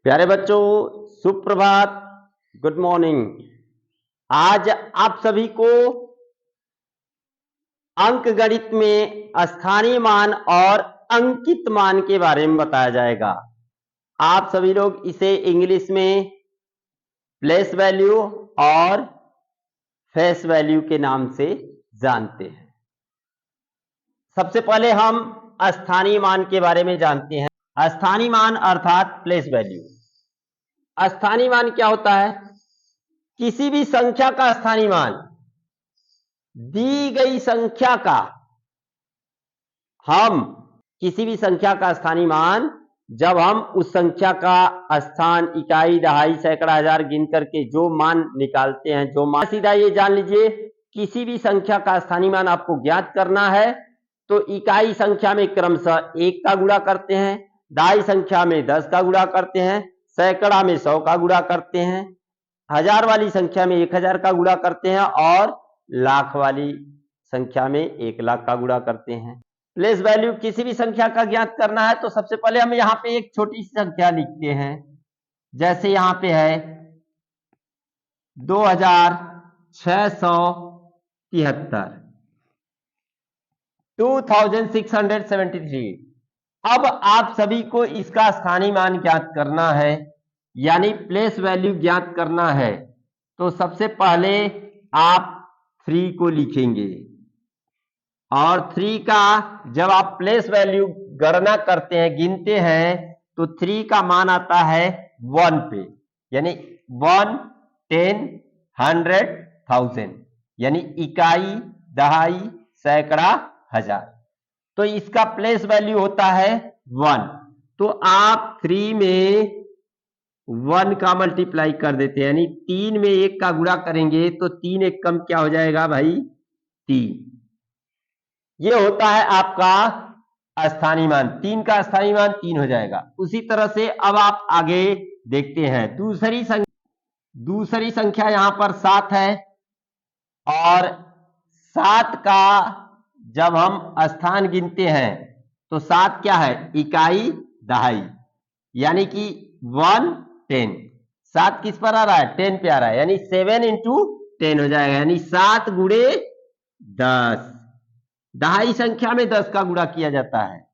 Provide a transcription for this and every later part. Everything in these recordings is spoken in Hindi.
प्यारे बच्चों, सुप्रभात, गुड मॉर्निंग। आज आप सभी को अंक गणित में स्थानीय मान और अंकित मान के बारे में बताया जाएगा। आप सभी लोग इसे इंग्लिश में प्लेस वैल्यू और फेस वैल्यू के नाम से जानते हैं। सबसे पहले हम स्थानीय मान के बारे में जानते हैं। स्थानीय मान अर्थात प्लेस वैल्यू। स्थानीय मान क्या होता है? किसी भी संख्या का स्थानीय मान, दी गई संख्या का, हम किसी भी संख्या का स्थानीय मान जब हम उस संख्या का स्थान, इकाई, दहाई, सैकड़ा, हजार गिन करके जो मान निकालते हैं, जो मान, सीधा ये जान लीजिए, किसी भी संख्या का स्थानीय मान आपको ज्ञात करना है तो इकाई संख्या में क्रमशः 1 का गुणा करते हैं, दहाई संख्या में 10 का गुणा करते हैं, सैकड़ा में 100 का गुणा करते हैं, हजार वाली संख्या में 1000 का गुणा करते हैं और लाख वाली संख्या में 1 लाख का गुणा करते हैं। प्लेस वैल्यू किसी भी संख्या का ज्ञात करना है तो सबसे पहले हम यहाँ पे एक छोटी सी संख्या लिखते हैं। जैसे यहाँ पे है 2673, 2673। अब आप सभी को इसका स्थानीय मान ज्ञात करना है, यानी प्लेस वैल्यू ज्ञात करना है। तो सबसे पहले आप 3 को लिखेंगे और 3 का जब आप प्लेस वैल्यू गणना करते हैं, गिनते हैं, तो 3 का मान आता है 1 पे, यानी 1, 10, 100, 1000, यानी इकाई, दहाई, सैकड़ा, हजार। तो इसका प्लेस वैल्यू होता है 1। तो आप 3 में 1 का मल्टीप्लाई कर देते हैं, यानी 3 में 1 का गुणा करेंगे तो 3 एक कम क्या हो जाएगा भाई? 3। ये होता है आपका स्थानीय मान। 3 का स्थानीय मान 3 हो जाएगा। उसी तरह से अब आप आगे देखते हैं, दूसरी संख्या यहां पर 7 है और 7 का जब हम स्थान गिनते हैं तो 7 क्या है? इकाई, दहाई, यानी कि 1, 10। 7 किस पर आ रहा है? 10 पे आ रहा है, यानी 7 into 10 हो जाएगा, यानी 7 गुणे 10। दहाई संख्या में 10 का गुणा किया जाता है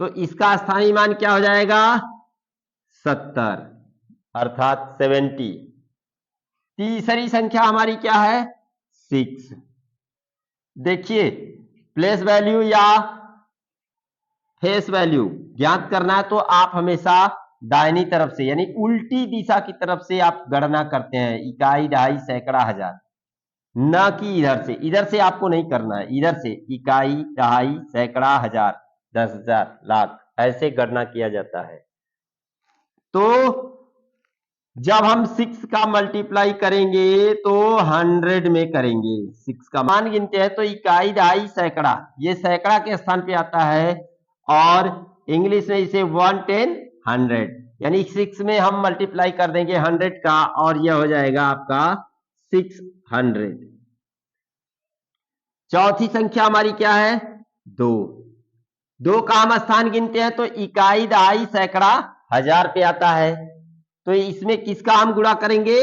तो इसका स्थानीय मान क्या हो जाएगा? 70, अर्थात 70। तीसरी संख्या हमारी क्या है? 6। देखिए, प्लेस वैल्यू या फेस वैल्यू ज्ञात करना है तो आप हमेशा दाहिनी तरफ से, यानी उल्टी दिशा की तरफ से आप गणना करते हैं, इकाई, दहाई, सैकड़ा, हजार, न कि इधर से आपको नहीं करना है। इधर से इकाई, दहाई, सैकड़ा, हजार, 10,000, लाख, ऐसे गणना किया जाता है। तो जब हम 6 का मल्टीप्लाई करेंगे तो 100 में करेंगे। 6 का मान गिनते हैं तो इकाई, दहाई, सैकड़ा, ये सैकड़ा के स्थान पे आता है और इंग्लिश में इसे 1, 10, 100, यानी 6 में हम मल्टीप्लाई कर देंगे 100 का और यह हो जाएगा आपका 600। चौथी संख्या हमारी क्या है? 2। 2 का हम स्थान गिनते हैं तो इकाई, दहाई, सैकड़ा, हजार पे आता है। तो इसमें किसका हम गुणा करेंगे?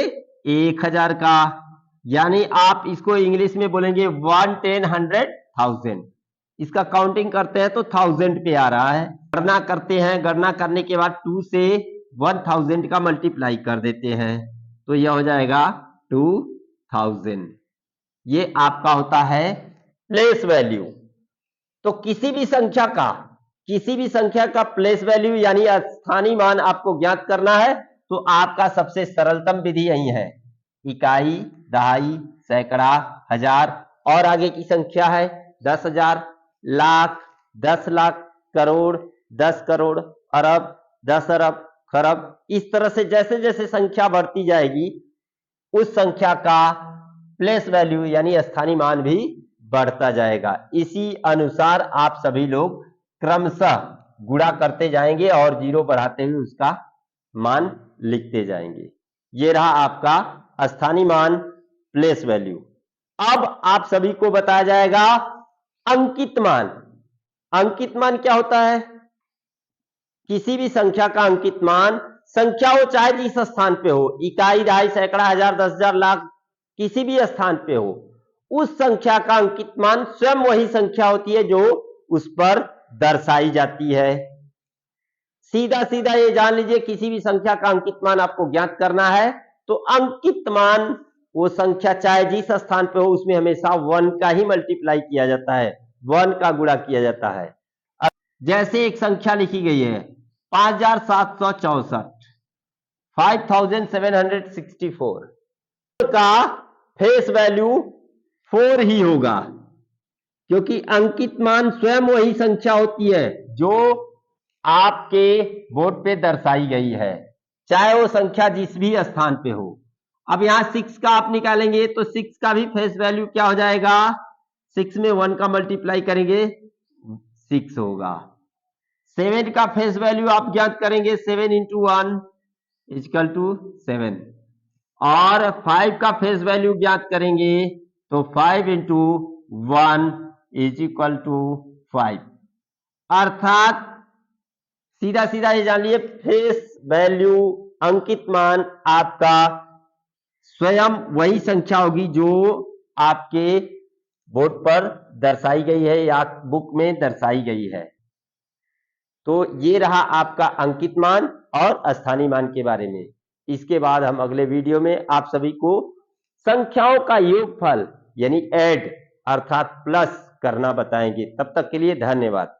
1000 का, यानी आप इसको इंग्लिश में बोलेंगे 1, 10, 100, 1000। इसका काउंटिंग करते हैं तो 1000 पे आ रहा है। गणना करते हैं, गणना करने के बाद 2 से 1000 का मल्टीप्लाई कर देते हैं तो यह हो जाएगा 2000। ये आपका होता है प्लेस वैल्यू। तो किसी भी संख्या का प्लेस वैल्यू यानी स्थानीय मान आपको ज्ञात करना है तो आपका सबसे सरलतम विधि यही है, इकाई, दहाई, सैकड़ा, हजार, और आगे की संख्या है 10,000, लाख, 10 लाख, करोड़, 10 करोड़, अरब, 10 अरब, खरब। इस तरह से जैसे जैसे संख्या बढ़ती जाएगी उस संख्या का प्लेस वैल्यू यानी स्थानीय मान भी बढ़ता जाएगा। इसी अनुसार आप सभी लोग क्रमशः गुणा करते जाएंगे और जीरो बढ़ाते हुए उसका मान लिखते जाएंगे। ये रहा आपका स्थानीय मान, प्लेस वैल्यू। अब आप सभी को बताया जाएगा अंकित मान। अंकित मान क्या होता है? किसी भी संख्या का अंकित मान संख्या हो चाहे जिस स्थान पे हो, इकाई, दहाई, सैकड़ा, हजार, 10,000, लाख, किसी भी स्थान पे हो, उस संख्या का अंकित मान स्वयं वही संख्या होती है जो उस पर दर्शाई जाती है। सीधा सीधा ये जान लीजिए, किसी भी संख्या का अंकित मान आपको ज्ञात करना है तो अंकित मान, वो संख्या चाहे जिस स्थान पे हो उसमें हमेशा 1 का ही मल्टीप्लाई किया जाता है, 1 का गुणा किया जाता है। जैसे एक संख्या लिखी गई है 5764, 5764 का फेस वैल्यू 4 ही होगा, क्योंकि अंकित मान स्वयं वही संख्या होती है जो आपके बोर्ड पे दर्शाई गई है, चाहे वो संख्या जिस भी स्थान पे हो। अब यहां 6 का आप निकालेंगे तो 6 का भी फेस वैल्यू क्या हो जाएगा, 6 में 1 का मल्टीप्लाई करेंगे 6 होगा। 7 का फेस वैल्यू आप ज्ञात करेंगे, 7 इंटू 1 इक्वल टू 7, और 5 का फेस वैल्यू ज्ञात करेंगे तो 5 इंटू 1 इज इक्वल टू 5। अर्थात सीधा सीधा ये जान लीजिए, फेस वैल्यू अंकित मान आपका स्वयं वही संख्या होगी जो आपके बोर्ड पर दर्शाई गई है या बुक में दर्शाई गई है। तो ये रहा आपका अंकित मान और स्थानीय मान के बारे में। इसके बाद हम अगले वीडियो में आप सभी को संख्याओं का योगफल यानी ऐड अर्थात प्लस करना बताएंगे। तब तक के लिए धन्यवाद।